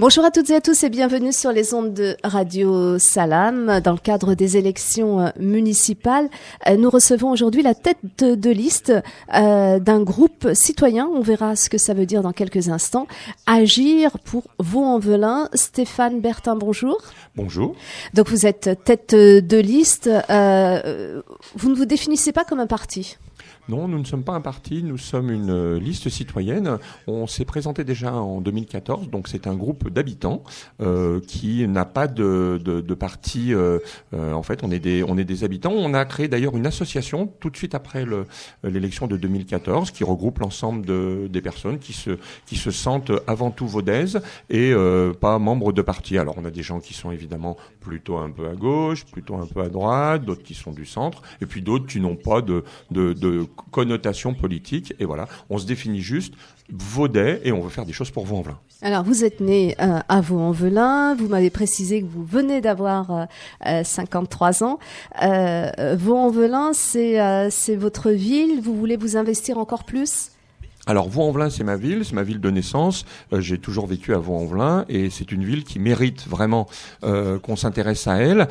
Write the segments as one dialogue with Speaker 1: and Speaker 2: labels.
Speaker 1: Bonjour à toutes et à tous et bienvenue sur les ondes de Radio Salam. Dans le cadre des élections municipales, nous recevons aujourd'hui la tête de liste d'un groupe citoyen. On verra ce que ça veut dire dans quelques instants. Agir pour Vaux-en-Velin. Stéphane Bertin, bonjour.
Speaker 2: Bonjour.
Speaker 1: Donc vous êtes tête de liste. Vous ne vous définissez pas comme un parti ?
Speaker 2: Non, nous ne sommes pas un parti, nous sommes une liste citoyenne. On s'est présenté déjà en 2014, donc c'est un groupe d'habitants qui n'a pas de parti. En fait, on est des habitants. On a créé d'ailleurs une association tout de suite après l'élection de 2014 qui regroupe l'ensemble des personnes qui se sentent avant tout vaudaises et pas membres de parti. Alors on a des gens qui sont évidemment plutôt un peu à gauche, plutôt un peu à droite, d'autres qui sont du centre, et puis d'autres qui n'ont pas de connotation politique, et voilà, on se définit juste vaudais et on veut faire des choses pour Vaux-en-Velin. Alors
Speaker 1: vous êtes né à Vaux-en-Velin, vous m'avez précisé que vous venez d'avoir 53 ans. Vaux-en-Velin, c'est votre ville, vous voulez vous investir encore plus ?
Speaker 2: Alors Vaux-en-Velin, c'est ma ville de naissance. J'ai toujours vécu à Vaux-en-Velin et c'est une ville qui mérite vraiment qu'on s'intéresse à elle.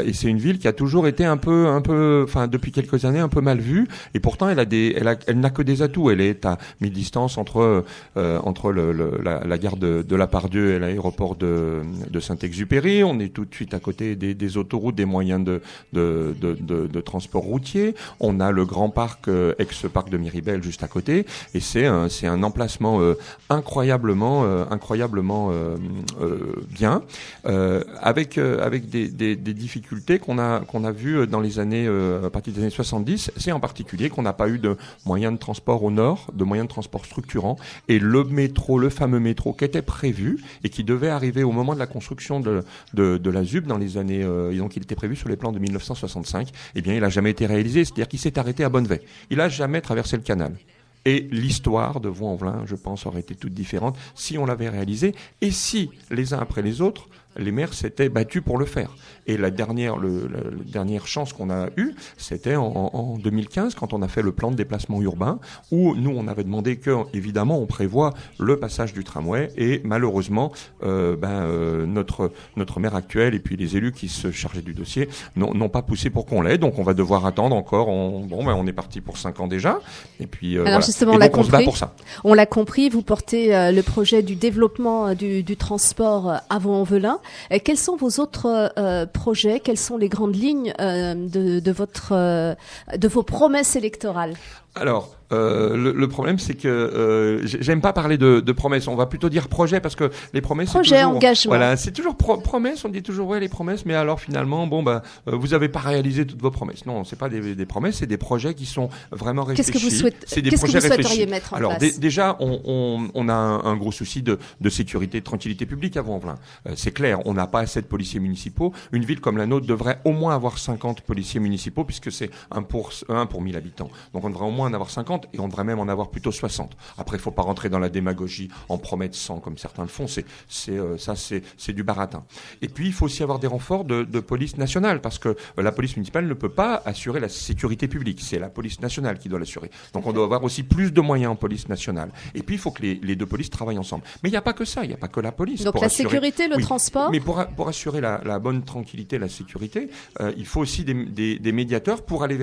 Speaker 2: Et c'est une ville qui a toujours été un peu, enfin depuis quelques années, un peu mal vue. Et pourtant, elle n'a que des atouts. Elle est à mi-distance entre la gare de la Pardieu et l'aéroport de Saint-Exupéry. On est tout de suite à côté des autoroutes, des moyens de transport routier. On a le grand parc, ex-parc de Miribel, juste à côté. Et c'est un emplacement incroyablement bien, avec des difficultés qu'on a vues dans les années à partir des années 70. C'est en particulier qu'on n'a pas eu de moyens de transport au nord, de moyens de transport structurants, et le fameux métro qui était prévu et qui devait arriver au moment de la construction de la ZUB dans les années, donc il était prévu sur les plans de 1965. Eh bien, il n'a jamais été réalisé, c'est-à-dire qu'il s'est arrêté à Bonnevet. Il n'a jamais traversé le canal. Et l'histoire de Vaux-en-Velin, je pense, aurait été toute différente si on l'avait réalisé et si, les uns après les autres, les maires s'étaient battus pour le faire. Et la dernière chance qu'on a eue, c'était en 2015, quand on a fait le plan de déplacement urbain, où nous, on avait demandé que, évidemment, on prévoit le passage du tramway, et malheureusement, notre maire actuel et puis les élus qui se chargeaient du dossier n'ont pas poussé pour qu'on l'ait. Donc, on va devoir attendre encore. On est parti pour 5 ans déjà. Et puis,
Speaker 1: alors,
Speaker 2: voilà.
Speaker 1: Justement,
Speaker 2: et donc, on se bat pour ça.
Speaker 1: On l'a compris, vous portez le projet du développement du transport à Vaux-en-Velin. Quels sont vos autres projets ? Quelles sont les grandes lignes de vos promesses électorales ?
Speaker 2: Alors, le problème, c'est que j'aime pas parler de promesses. On va plutôt dire projet, parce que les promesses,
Speaker 1: projet, c'est toujours engagement.
Speaker 2: Voilà, c'est toujours promesses. On dit toujours ouais les promesses, mais alors finalement, vous avez pas réalisé toutes vos promesses. Non, c'est pas des promesses, c'est des projets qui sont vraiment réfléchis.
Speaker 1: Qu'est-ce que vous souhaiteriez mettre en place ?
Speaker 2: Alors déjà, on a un gros souci de sécurité, de tranquillité publique à Vaux-en-Velin. C'est clair, on n'a pas assez de policiers municipaux. Une ville comme la nôtre devrait au moins avoir 50 policiers municipaux, puisque c'est 1 pour 1000 habitants. Donc on devrait au moins en avoir 50 et on devrait même en avoir plutôt 60. Après, il faut pas rentrer dans la démagogie, en promettre 100 comme certains le font. C'est du baratin. Et puis, il faut aussi avoir des renforts de police nationale, parce que la police municipale ne peut pas assurer la sécurité publique. C'est la police nationale qui doit l'assurer. Donc, on doit avoir aussi plus de moyens en police nationale. Et puis, il faut que les deux polices travaillent ensemble. Mais il n'y a pas que ça. Il n'y a pas que la police.
Speaker 1: Donc, la sécurité, le transport.
Speaker 2: Mais pour assurer la bonne tranquillité, la sécurité, il faut aussi des médiateurs pour aller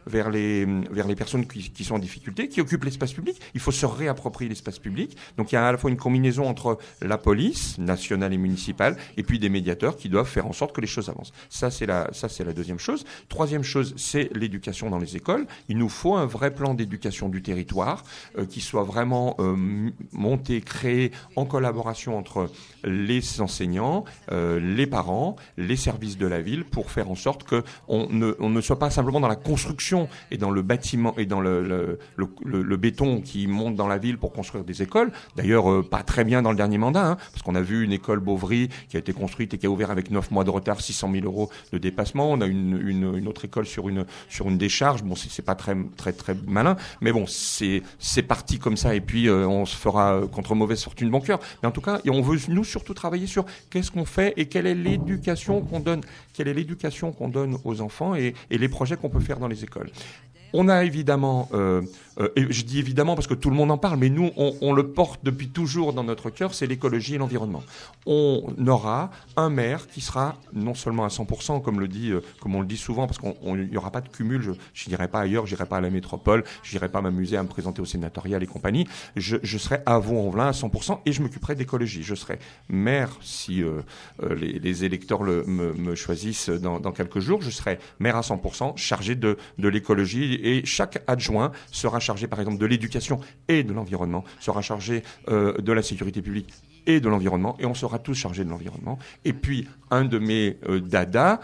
Speaker 2: vers les personnes qui sont en difficulté, qui occupent l'espace public. Il faut se réapproprier l'espace public. Donc il y a à la fois une combinaison entre la police nationale et municipale et puis des médiateurs qui doivent faire en sorte que les choses avancent. Ça c'est la deuxième chose. Troisième chose, c'est l'éducation dans les écoles. Il nous faut un vrai plan d'éducation du territoire qui soit vraiment monté, créé en collaboration entre les enseignants, les parents, les services de la ville, pour faire en sorte que on ne soit pas simplement dans la construction et dans le bâtiment et dans le béton qui monte dans la ville pour construire des écoles. D'ailleurs, pas très bien dans le dernier mandat, parce qu'on a vu une école Beauvry qui a été construite et qui a ouvert avec 9 mois de retard, 600 000 € de dépassement. On a une autre école sur une décharge. Bon, c'est pas très malin, mais bon, c'est parti comme ça, et puis on se fera contre mauvaise fortune bon cœur. Mais en tout cas, on veut nous surtout travailler sur qu'est-ce qu'on fait et quelle est l'éducation qu'on donne aux enfants et les projets qu'on peut faire dans les écoles. On a évidemment, et je dis évidemment parce que tout le monde en parle, mais nous, on le porte depuis toujours dans notre cœur, c'est l'écologie et l'environnement. On aura un maire qui sera non seulement à 100%, comme on le dit souvent, parce qu'il n'y aura pas de cumul. Je n'irai pas ailleurs, je n'irai pas à la métropole, je n'irai pas m'amuser à me présenter au sénatorial et compagnie. Je serai à Vaux-en-Velin à 100% et je m'occuperai d'écologie. Je serai maire si les électeurs me choisissent dans quelques jours. Je serai maire à 100%, chargé de l'écologie, et chaque adjoint sera chargé par exemple de l'éducation et de l'environnement, sera chargé de la sécurité publique et de l'environnement, et on sera tous chargés de l'environnement. Et puis, un de mes dada,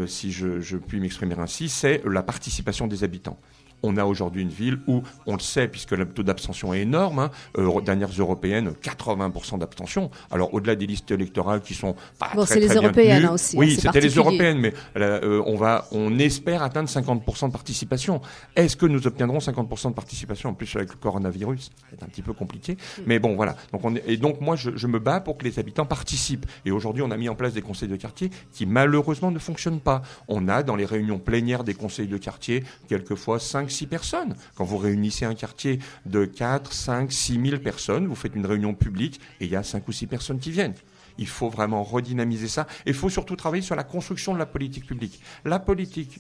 Speaker 2: si je puis m'exprimer ainsi, c'est la participation des habitants. On a aujourd'hui une ville où, on le sait, puisque le taux d'abstention est énorme, dernières européennes, 80% d'abstention. Alors, au-delà des listes électorales qui sont pas très,
Speaker 1: c'est les
Speaker 2: très bien
Speaker 1: européennes
Speaker 2: tenues,
Speaker 1: aussi.
Speaker 2: Oui, c'était les européennes, mais on espère atteindre 50% de participation. Est-ce que nous obtiendrons 50% de participation? En plus, avec le coronavirus, c'est un petit peu compliqué. Mais bon, voilà. Donc moi, je me bats pour que les habitants participent. Et aujourd'hui, on a mis en place des conseils de quartier qui, malheureusement, ne fonctionnent pas. On a, dans les réunions plénières des conseils de quartier, quelquefois 5-6 personnes. Quand vous réunissez un quartier de 4, 5, 6 000 personnes, vous faites une réunion publique et il y a 5 ou 6 personnes qui viennent. Il faut vraiment redynamiser ça. Et il faut surtout travailler sur la construction de la politique publique. La politique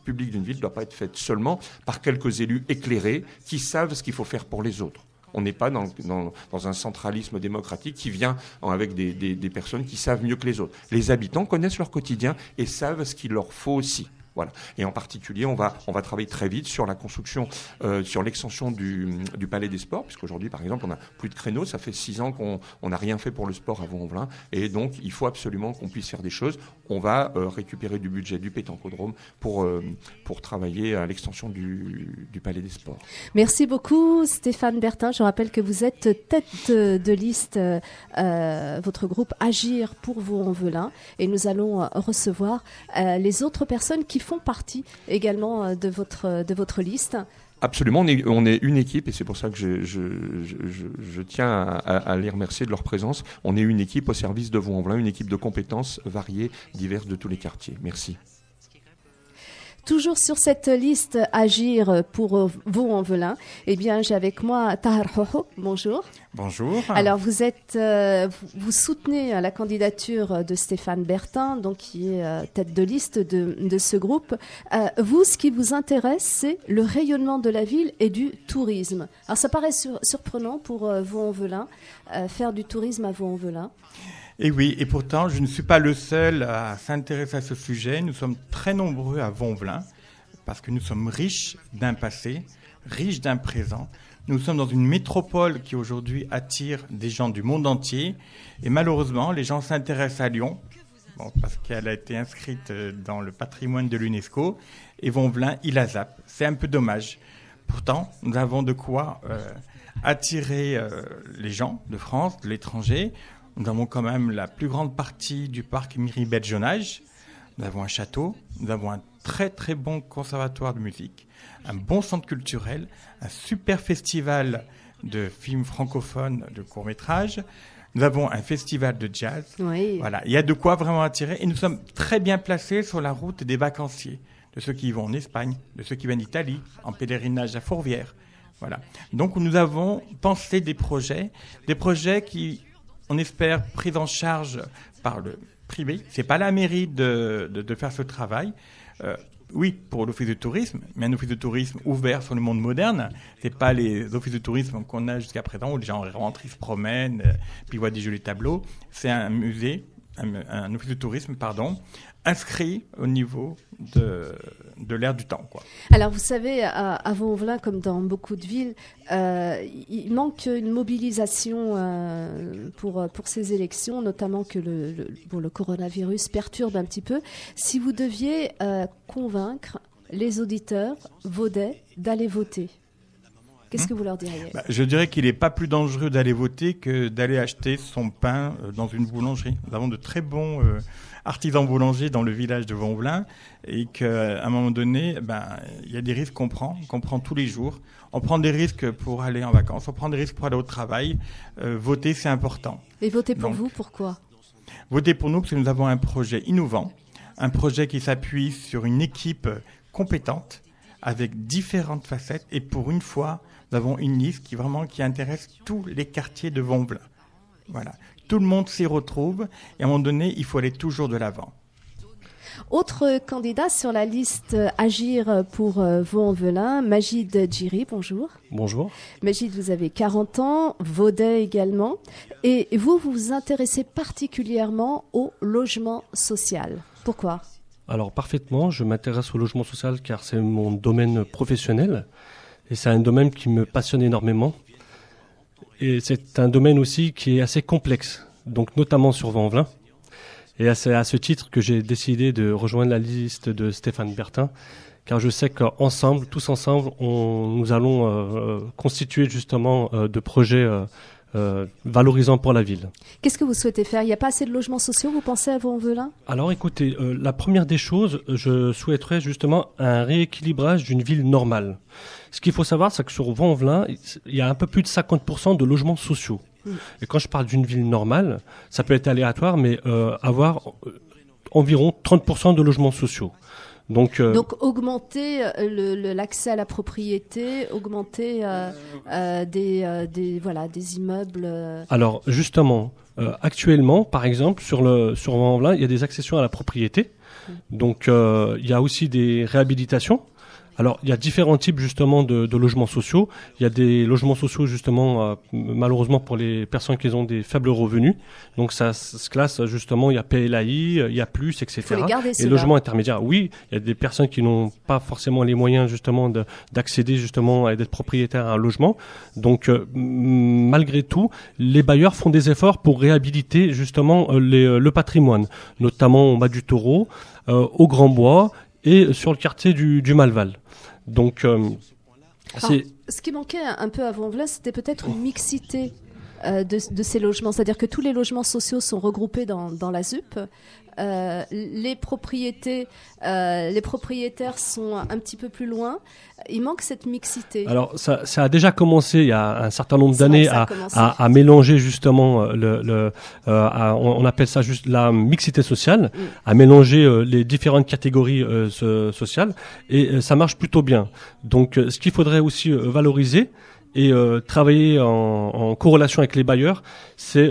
Speaker 2: publique d'une ville ne doit pas être faite seulement par quelques élus éclairés qui savent ce qu'il faut faire pour les autres. On n'est pas dans un centralisme démocratique qui vient avec des personnes qui savent mieux que les autres. Les habitants connaissent leur quotidien et savent ce qu'il leur faut aussi. Voilà. Et en particulier, on va travailler très vite sur la construction, sur l'extension du Palais des Sports, puisqu'aujourd'hui, par exemple, on n'a plus de créneaux. Ça fait 6 ans qu'on n'a rien fait pour le sport à Vaux-en-Velin. Et donc, il faut absolument qu'on puisse faire des choses. On va récupérer du budget du pétanquodrome pour travailler à l'extension du Palais des Sports.
Speaker 1: Merci beaucoup, Stéphane Bertin. Je rappelle que vous êtes tête de liste, votre groupe Agir pour Vaux-en-Velin. Et nous allons recevoir les autres personnes qui font partie également de votre liste.
Speaker 2: Absolument, on est une équipe et c'est pour ça que je tiens à les remercier de leur présence. On est une équipe au service de Vaux-en-Velin, une équipe de compétences variées, diverses de tous les quartiers. Merci.
Speaker 1: Toujours sur cette liste Agir pour Vaux-en-Velin, eh bien, j'ai avec moi Tahar Hoho. Bonjour.
Speaker 3: Bonjour.
Speaker 1: Alors, vous soutenez la candidature de Stéphane Bertin, donc qui est tête de liste de ce groupe. Vous, ce qui vous intéresse, c'est le rayonnement de la ville et du tourisme. Alors, ça paraît surprenant pour Vaux-en-Velin, faire du tourisme à Vaux-en-Velin.
Speaker 3: Et oui, et pourtant, je ne suis pas le seul à s'intéresser à ce sujet. Nous sommes très nombreux à Vaux-en-Velin parce que nous sommes riches d'un passé, riches d'un présent. Nous sommes dans une métropole qui aujourd'hui attire des gens du monde entier. Et malheureusement, les gens s'intéressent à Lyon parce qu'elle a été inscrite dans le patrimoine de l'UNESCO. Et Vaux-en-Velin, il la zappe. C'est un peu dommage. Pourtant, nous avons de quoi attirer les gens de France, de l'étranger. Nous avons quand même la plus grande partie du parc Miribel-Jonage. Nous avons un château, nous avons un très très bon conservatoire de musique, un bon centre culturel, un super festival de films francophones de courts-métrages. Nous avons un festival de jazz.
Speaker 1: Oui.
Speaker 3: Voilà, il y a de quoi vraiment attirer et nous sommes très bien placés sur la route des vacanciers, de ceux qui vont en Espagne, de ceux qui viennent d'Italie, en pèlerinage à Fourvière. Voilà. Donc nous avons pensé des projets qui on espère prise en charge par le privé. C'est pas la mairie de faire ce travail. Oui, pour l'office de tourisme, mais un office de tourisme ouvert sur le monde moderne. C'est pas les offices de tourisme qu'on a jusqu'à présent où les gens rentrent, ils se promènent, puis voient des jolis tableaux. C'est un musée, un office de tourisme, inscrit au niveau de l'ère du temps, quoi.
Speaker 1: Alors, vous savez, à Vaux-en-Velin, comme dans beaucoup de villes, il manque une mobilisation pour ces élections, notamment que le coronavirus perturbe un petit peu. Si vous deviez convaincre les auditeurs vaudais d'aller voter, qu'est-ce que vous leur diriez ?
Speaker 3: Je dirais qu'il n'est pas plus dangereux d'aller voter que d'aller acheter son pain dans une boulangerie. Nous avons de très bons artisans boulangers dans le village de Vaux-en-Velin et qu'à un moment donné, il y a des risques qu'on prend tous les jours. On prend des risques pour aller en vacances, on prend des risques pour aller au travail. Voter, c'est important.
Speaker 1: Et voter pour vous, pourquoi ?
Speaker 3: Voter pour nous parce que nous avons un projet innovant, un projet qui s'appuie sur une équipe compétente, avec différentes facettes. Et pour une fois, nous avons une liste qui intéresse tous les quartiers de Vaux-en-Velin. Voilà. Tout le monde s'y retrouve et à un moment donné, il faut aller toujours de l'avant.
Speaker 1: Autre candidat sur la liste Agir pour Vaux-en-Velin, Magid Djiri, bonjour.
Speaker 4: Bonjour.
Speaker 1: Magid, vous avez 40 ans, Vaudet également, et vous vous intéressez particulièrement au logement social. Pourquoi ?
Speaker 4: Alors parfaitement, je m'intéresse au logement social car c'est mon domaine professionnel et c'est un domaine qui me passionne énormément. Et c'est un domaine aussi qui est assez complexe, donc notamment sur Vaux-en-Velin. Et c'est à ce titre que j'ai décidé de rejoindre la liste de Stéphane Bertin, car je sais qu'ensemble, tous ensemble, nous allons constituer justement de projets valorisants pour la ville.
Speaker 1: Qu'est-ce que vous souhaitez faire ? Il n'y a pas assez de logements sociaux, vous pensez, à Vaux-en-Velin ?
Speaker 4: Alors écoutez, la première des choses, je souhaiterais justement un rééquilibrage d'une ville normale. Ce qu'il faut savoir, c'est que sur Vaux-en-Velin, il y a un peu plus de 50% de logements sociaux. Et quand je parle d'une ville normale, ça peut être aléatoire, mais avoir environ 30% de logements sociaux. Donc
Speaker 1: augmenter l'accès à la propriété, augmenter des immeubles.
Speaker 4: Alors justement, actuellement, par exemple, sur Vaux-en-Velin, il y a des accessions à la propriété. Donc il y a aussi des réhabilitations. Alors, il y a différents types justement de logements sociaux. Il y a des logements sociaux justement, malheureusement pour les personnes qui ont des faibles revenus. Donc, ça se classe justement, il y a PLAI, il y a plus, etc.
Speaker 1: Faut les garder,
Speaker 4: et logements intermédiaires, oui, il y a des personnes qui n'ont pas forcément les moyens justement d'accéder justement à d'être propriétaires à un logement. Donc, malgré tout, les bailleurs font des efforts pour réhabiliter justement le patrimoine, notamment au Mas du Taureau, au Grand Bois et sur le quartier du Malval. Donc,
Speaker 1: ce qui manquait un peu à Vaux-en-Velin, c'était peut-être une mixité de ces logements. C'est-à-dire que tous les logements sociaux sont regroupés dans la ZUP. Les propriétaires sont un petit peu plus loin. Il manque cette mixité.
Speaker 4: Alors, ça a déjà commencé il y a un certain nombre d'années à mélanger justement on appelle ça juste la mixité sociale, à mélanger les différentes catégories sociales, et ça marche plutôt bien. Donc, ce qu'il faudrait aussi valoriser et travailler en corrélation avec les bailleurs, c'est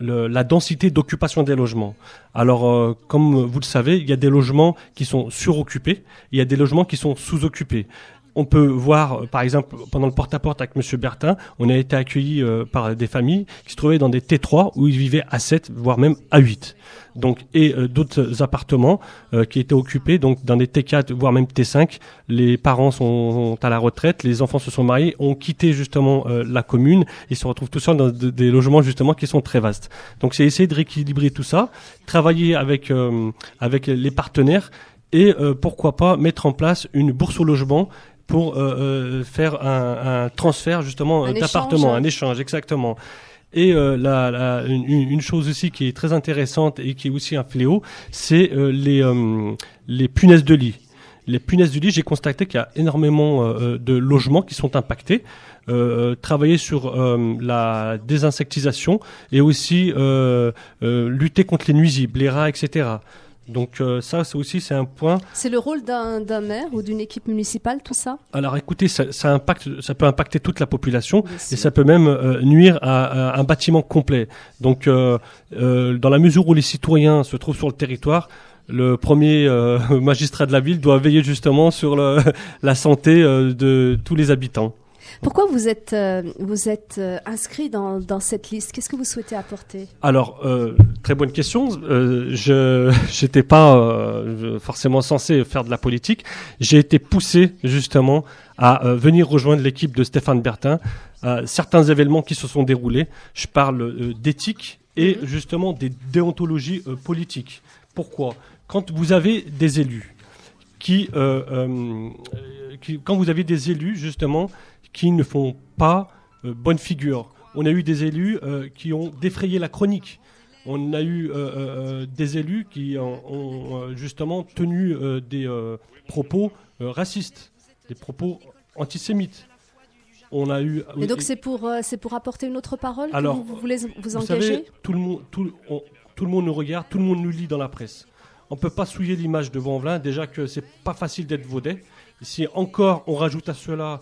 Speaker 4: la densité d'occupation des logements. Alors, comme vous le savez, il y a des logements qui sont suroccupés, il y a des logements qui sont sous-occupés. On peut voir, par exemple, pendant le porte-à-porte avec Monsieur Bertin, on a été accueillis par des familles qui se trouvaient dans des T3 où ils vivaient à 7, voire même à 8. Donc, et d'autres appartements qui étaient occupés, donc dans des T4, voire même T5. Les parents sont à la retraite, les enfants se sont mariés, ont quitté justement la commune, ils se retrouvent tous seuls dans des logements justement qui sont très vastes. Donc, c'est essayer de rééquilibrer tout ça, travailler avec les partenaires et pourquoi pas mettre en place une bourse au logement pour faire un transfert justement d'appartement, un échange, exactement. Et une chose aussi qui est très intéressante et qui est aussi un fléau, c'est les punaises de lit. Les punaises de lit, j'ai constaté qu'il y a énormément de logements qui sont impactés. Travailler sur la désinsectisation et aussi lutter contre les nuisibles, les rats, etc. Donc ça c'est un point. C'est
Speaker 1: le rôle d'un maire ou d'une équipe municipale, tout ça ?
Speaker 4: Alors écoutez, ça peut impacter toute la population et ça peut même nuire à un bâtiment complet. Donc dans la mesure où les citoyens se trouvent sur le territoire, le premier magistrat de la ville doit veiller justement sur la santé de tous les habitants.
Speaker 1: Pourquoi vous êtes inscrit dans cette liste ? Qu'est-ce que vous souhaitez apporter ?
Speaker 4: Alors, très bonne question. Je n'étais pas forcément censé faire de la politique. J'ai été poussé justement à venir rejoindre l'équipe de Stéphane Bertin. Certains événements qui se sont déroulés. Je parle d'éthique et justement des déontologies politiques. Pourquoi ? Quand vous avez des élus quand vous avez des élus justement qui ne font pas bonne figure. On a eu des élus qui ont défrayé la chronique. On a eu des élus qui ont justement tenu des propos racistes, des propos antisémites. On a eu.
Speaker 1: Et donc c'est pour apporter une autre parole que vous voulez vous engager ?
Speaker 4: Savez, tout le monde nous regarde, tout le monde nous lit dans la presse. On ne peut pas souiller l'image de Vaux-en-Velin. Déjà que c'est pas facile d'être Vaudet. Si encore on rajoute à cela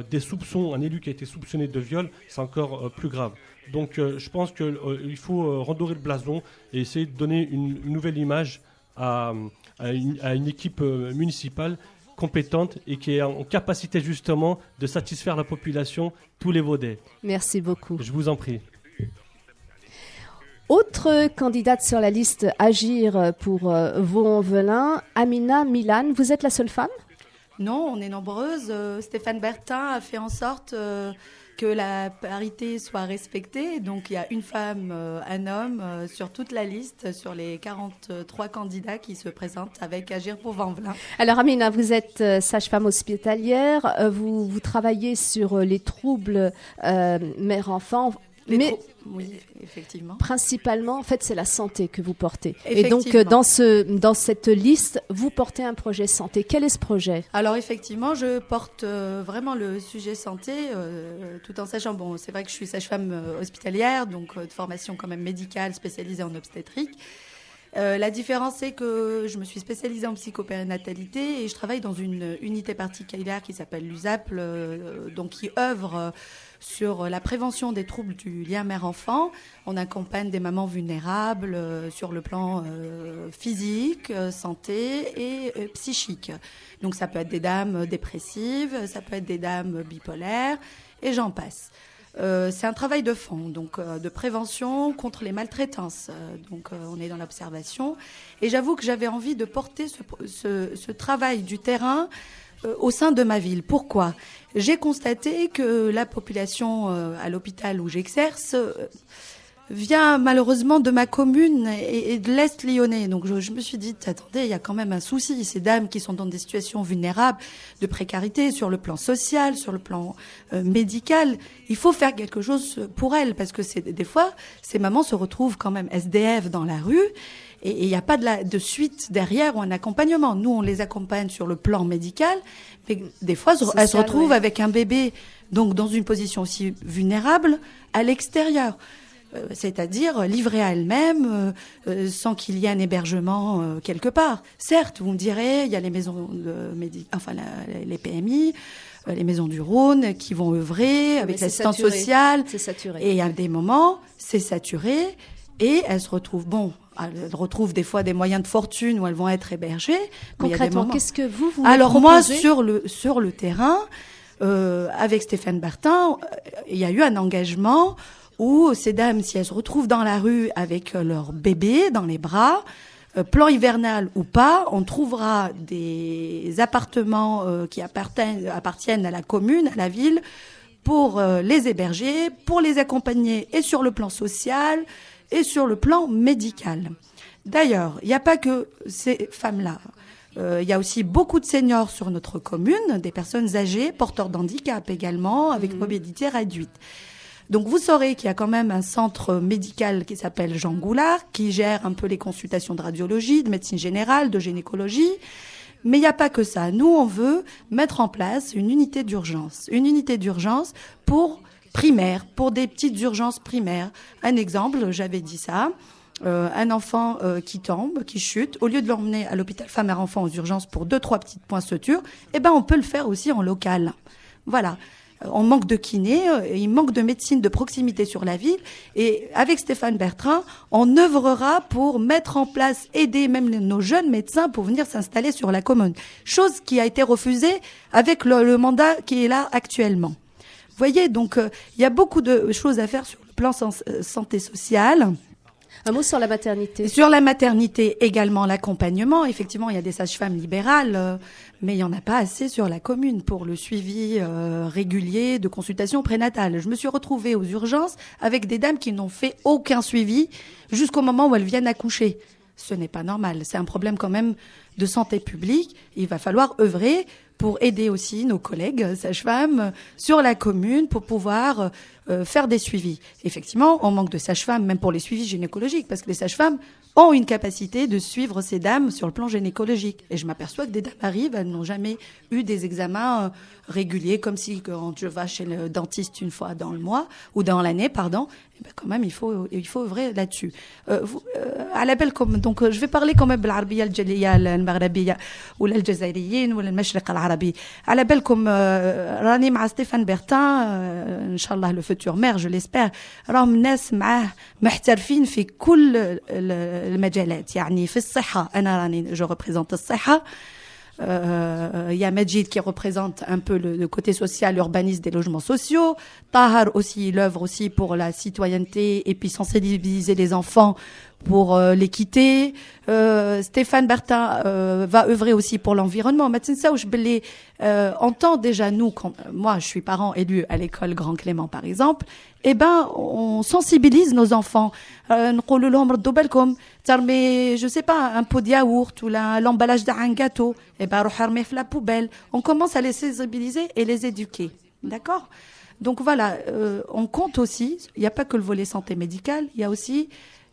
Speaker 4: des soupçons, un élu qui a été soupçonné de viol, c'est encore plus grave. Donc je pense qu'il faut redorer le blason et essayer de donner une nouvelle image à une équipe municipale compétente et qui est en capacité justement de satisfaire la population, tous les Vaudais.
Speaker 1: Merci beaucoup.
Speaker 4: Je vous en prie.
Speaker 1: Autre candidate sur la liste Agir pour Vaux-en-Velin, Amina Milan. Vous êtes la seule femme ?
Speaker 5: Non, on est nombreuses. Stéphane Bertin a fait en sorte que la parité soit respectée. Donc il y a une femme, un homme sur toute la liste, sur les 43 candidats qui se présentent avec Agir pour Vaux-en-Velin.
Speaker 1: Alors Amina, vous êtes sage-femme hospitalière, vous travaillez sur les troubles mère-enfant.
Speaker 5: Oui, effectivement.
Speaker 1: Principalement, en fait, c'est la santé que vous portez. Et donc, dans cette liste, vous portez un projet santé. Quel est ce projet ?
Speaker 5: Alors, effectivement, je porte vraiment le sujet santé, tout en sachant, bon, c'est vrai que je suis sage-femme hospitalière, donc de formation quand même médicale, spécialisée en obstétrique. La différence, c'est que je me suis spécialisée en psychopérinatalité et je travaille dans une unité particulière qui s'appelle l'USAP, donc qui œuvre sur la prévention des troubles du lien mère-enfant. On accompagne des mamans vulnérables sur le plan physique, santé et psychique. Donc ça peut être des dames dépressives, ça peut être des dames bipolaires et j'en passe. C'est un travail de fond, donc de prévention contre les maltraitances. Donc on est dans l'observation. Et j'avoue que j'avais envie de porter ce travail du terrain au sein de ma ville. Pourquoi ? J'ai constaté que la population à l'hôpital où j'exerce vient malheureusement de ma commune et de l'Est lyonnais. Donc je me suis dit, attendez, il y a quand même un souci. Ces dames qui sont dans des situations vulnérables, de précarité, sur le plan social, sur le plan médical, il faut faire quelque chose pour elles. Parce que des fois, ces mamans se retrouvent quand même SDF dans la rue. Et il n'y a pas de suite derrière ou un accompagnement. Nous, on les accompagne sur le plan médical, mais des fois, elles se retrouvent avec un bébé, donc dans une position aussi vulnérable, à l'extérieur. C'est-à-dire livrées à elles-mêmes, sans qu'il y ait un hébergement quelque part. Certes, vous me direz, il y a les maisons les PMI, les maisons du Rhône qui vont œuvrer avec l'assistance sociale.
Speaker 1: C'est saturé.
Speaker 5: Et à des moments, c'est saturé et elles se retrouvent, elles retrouvent des fois des moyens de fortune où elles vont être hébergées.
Speaker 1: Concrètement, qu'est-ce que vous
Speaker 5: Alors
Speaker 1: proposez ?
Speaker 5: moi, sur le terrain, avec Stéphane Bertin, il y a eu un engagement où ces dames, si elles se retrouvent dans la rue avec leur bébé dans les bras, plan hivernal ou pas, on trouvera des appartements qui appartiennent à la commune, à la ville, pour les héberger, pour les accompagner et sur le plan social et sur le plan médical. D'ailleurs, il n'y a pas que ces femmes-là. Il y a aussi beaucoup de seniors sur notre commune, des personnes âgées, porteurs d'handicap également, avec mobilité réduite. Donc vous saurez qu'il y a quand même un centre médical qui s'appelle Jean Goulard, qui gère un peu les consultations de radiologie, de médecine générale, de gynécologie. Mais il n'y a pas que ça. Nous, on veut mettre en place une unité d'urgence. Une unité d'urgence pour des petites urgences primaires. Un exemple, j'avais dit ça. Un enfant qui tombe, qui chute, au lieu de l'emmener à l'hôpital femme-mère-enfant aux urgences pour 2-3 petites points suture, on peut le faire aussi en local. Voilà. On manque de kinés, il manque de médecine de proximité sur la ville. Et avec Stéphane Bertin, on œuvrera pour mettre en place, aider même nos jeunes médecins pour venir s'installer sur la commune. Chose qui a été refusée avec le mandat qui est là actuellement. Vous voyez, donc il y a beaucoup de choses à faire sur le plan santé sociale.
Speaker 1: Un mot sur la maternité.
Speaker 5: Sur la maternité également, l'accompagnement. Effectivement, il y a des sages-femmes libérales, mais il n'y en a pas assez sur la commune pour le suivi régulier de consultation prénatale. Je me suis retrouvée aux urgences avec des dames qui n'ont fait aucun suivi jusqu'au moment où elles viennent accoucher. Ce n'est pas normal. C'est un problème quand même de santé publique. Il va falloir œuvrer pour aider aussi nos collègues sages-femmes sur la commune pour pouvoir faire des suivis. Effectivement, on manque de sages-femmes, même pour les suivis gynécologiques, parce que les sages-femmes ont une capacité de suivre ces dames sur le plan gynécologique. Et je m'aperçois que des dames arrivent, elles n'ont jamais eu des examens réguliers, comme si quand je vais chez le dentiste une fois dans le mois, ou dans l'année, ben quand même, il faut œuvrer là-dessus. على بالكم donc je vais parler quand même بالعربية الجالية المغربية ولا الجزائريين ولا المشرق العربي. على بالكم راني مع ستيفان بيرتان إن شاء الله le futur maire je l'espère راهم ناس معاه محترفين في كل المجالات يعني في الصحة أنا راني je représente الصحة. Il y a Majid qui représente un peu le côté social, l'urbanisme des logements sociaux. Tahar aussi, il œuvre aussi pour la citoyenneté et puis sensibiliser les enfants pour l'équité. Stéphane Bertin va œuvrer aussi pour l'environnement. Maintenant, on entend déjà nous, moi je suis parent élu à l'école Grand Clément par exemple, eh ben on sensibilise nos enfants. نقول لهم ردوا بالكم ترمي je sais pas un pot de yaourt ou l'emballage d'un gâteau, eh ben روح ارميه في la poubelle. On commence à les sensibiliser et les éduquer. D'accord? Donc voilà, on compte aussi, il n'y a pas que le volet santé médicale, il y a aussi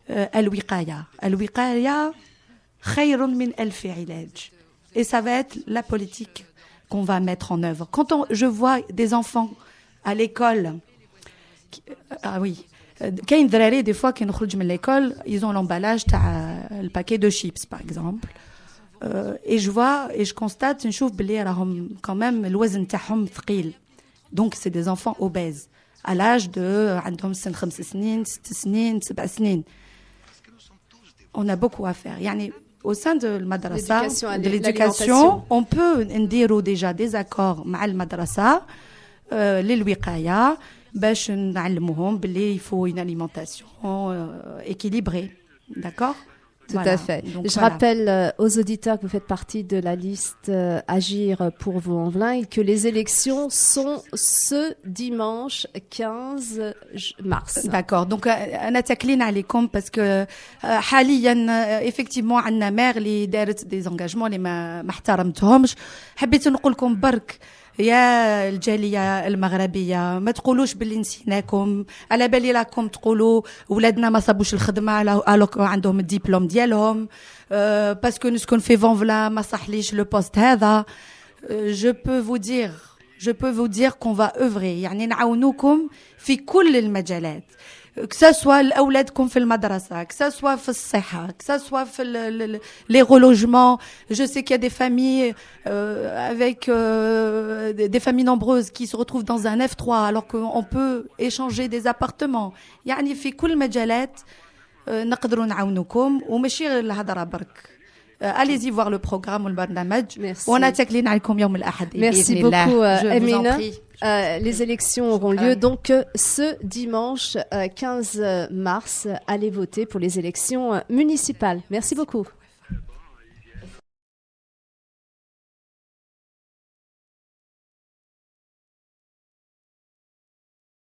Speaker 5: الوقاية. الوقاية خير من ألف علاج. Et ça va être la politique qu'on va mettre en œuvre. Quand je vois des enfants à l'école, ah oui, كاين دراري des fois qui نخرج من l'école, ils ont l'emballage تاع le paquet de chips par exemple. Et je vois et je constate نشوف بلي راهم quand même الوزن تاعهم ثقيل. Donc c'est des enfants obèses à l'âge de عندهم سن 5 سنين 6 سنين 7 سنين. On a beaucoup à faire. Yani, au sein de المدرسة, de l'éducation, on peut نديروا déjà des accords مع المدرسة للوقاية باش نعلموهم باللي il faut une alimentation équilibrée. D'accord?
Speaker 1: Tout à fait. Donc, je rappelle aux auditeurs que vous faites partie de la liste Agir pour Vaux-en-Velin et que les élections sont ce dimanche 15 mars.
Speaker 5: D'accord. Donc, أنا تاكلين عليكم parce que حاليا effectivement عندنا مير اللي دارت des engagements اللي ما احترمتهمش. حبيت نقول لكم برك يا الجالية المغربية ما تقولوش باللي نسيناكم على بالي راكم تقولوا ولادنا ما صابوش الخدمة الوغ عندهم الدبلوم ديالهم باسكو نسكن في فونفلا ما صحليش لو بوست هذا je peux vous dire qu'on va œuvrer يعني نعاونوكم في كل المجالات que ça soit لأولادكم في المدرسة que ça soit في الصحة que ça soit في les relogements. Je sais qu'il y a des familles avec des familles nombreuses qui se retrouvent dans un F3 alors qu'on peut échanger des appartements. يعني في كل المجالات نقدروا نعاونوكم وماشي غير الهضرة برك. Allez-y voir le programme والبرنامج. وانا تاكلين عليكم يوم الأحد.
Speaker 1: Merci beaucoup Amina. Les élections auront lieu donc ce dimanche 15 mars. Allez voter pour les élections municipales. Merci beaucoup.